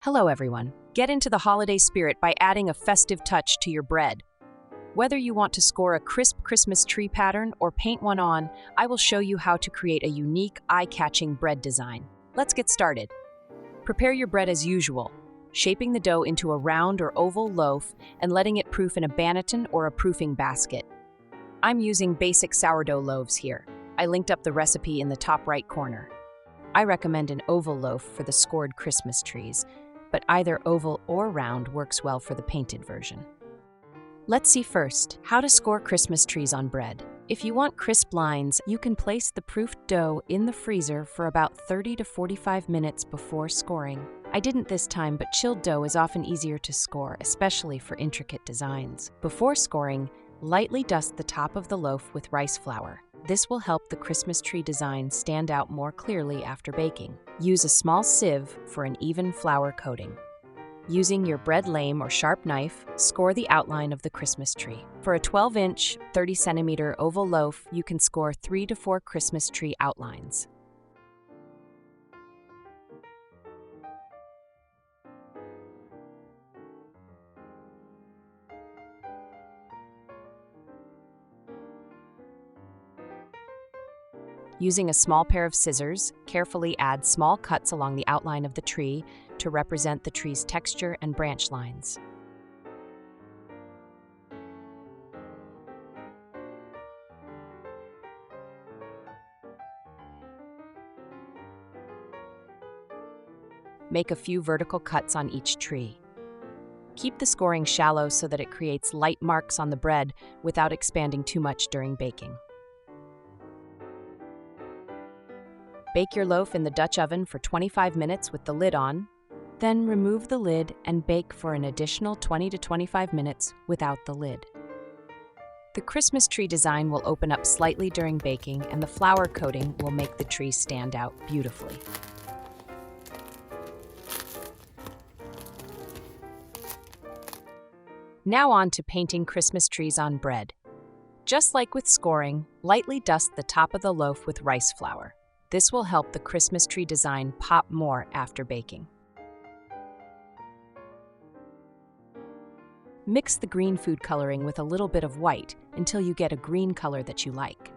Hello everyone. Get into the holiday spirit by adding a festive touch to your bread. Whether you want to score a crisp Christmas tree pattern or paint one on, I will show you how to create a unique, eye-catching bread design. Let's get started. Prepare your bread as usual, shaping the dough into a round or oval loaf and letting it proof in a banneton or a proofing basket. I'm using basic sourdough loaves here. I linked up the recipe in the top right corner. I recommend an oval loaf for the scored Christmas trees, but either oval or round works well for the painted version. Let's see first how to score Christmas trees on bread. If you want crisp lines, you can place the proofed dough in the freezer for about 30 to 45 minutes before scoring. I didn't this time, but chilled dough is often easier to score, especially for intricate designs. Before scoring, lightly dust the top of the loaf with rice flour. This will help the Christmas tree design stand out more clearly after baking. Use a small sieve for an even flour coating. Using your bread lame or sharp knife, score the outline of the Christmas tree. For a 12-inch, 30-centimeter oval loaf, you can score 3 to 4 Christmas tree outlines. Using a small pair of scissors, carefully add small cuts along the outline of the tree to represent the tree's texture and branch lines. Make a few vertical cuts on each tree. Keep the scoring shallow so that it creates light marks on the bread without expanding too much during baking. Bake your loaf in the Dutch oven for 25 minutes with the lid on, then remove the lid and bake for an additional 20 to 25 minutes without the lid. The Christmas tree design will open up slightly during baking, and the flour coating will make the tree stand out beautifully. Now on to painting Christmas trees on bread. Just like with scoring, lightly dust the top of the loaf with rice flour. This will help the Christmas tree design pop more after baking. Mix the green food coloring with a little bit of white until you get a green color that you like.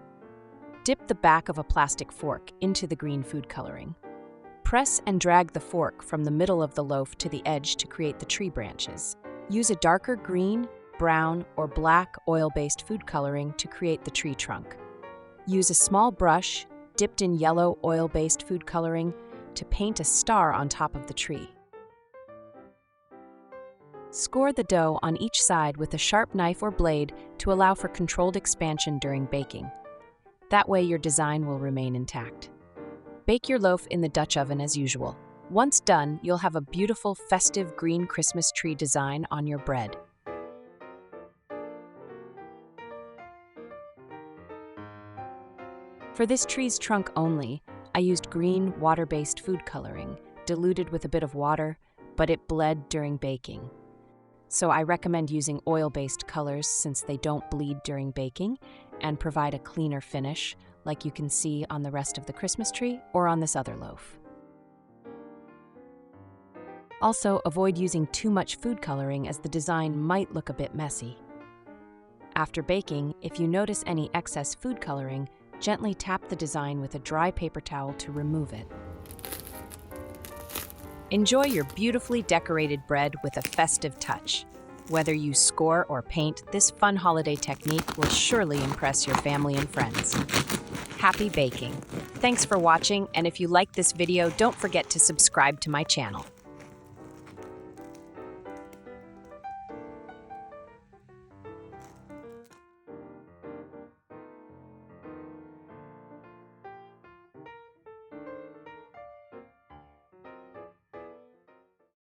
Dip the back of a plastic fork into the green food coloring. Press and drag the fork from the middle of the loaf to the edge to create the tree branches. Use a darker green, brown, or black oil-based food coloring to create the tree trunk. Use a small brush dipped in yellow oil-based food coloring to paint a star on top of the tree. Score the dough on each side with a sharp knife or blade to allow for controlled expansion during baking. That way your design will remain intact. Bake your loaf in the Dutch oven as usual. Once done, you'll have a beautiful festive green Christmas tree design on your bread. For this tree's trunk only, I used green, water-based food coloring, diluted with a bit of water, but it bled during baking. So I recommend using oil-based colors since they don't bleed during baking and provide a cleaner finish, like you can see on the rest of the Christmas tree or on this other loaf. Also, avoid using too much food coloring as the design might look a bit messy. After baking, if you notice any excess food coloring, gently tap the design with a dry paper towel to remove it. Enjoy your beautifully decorated bread with a festive touch. Whether you score or paint, this fun holiday technique will surely impress your family and friends. Happy baking! Thanks for watching, and if you like this video, don't forget to subscribe to my channel.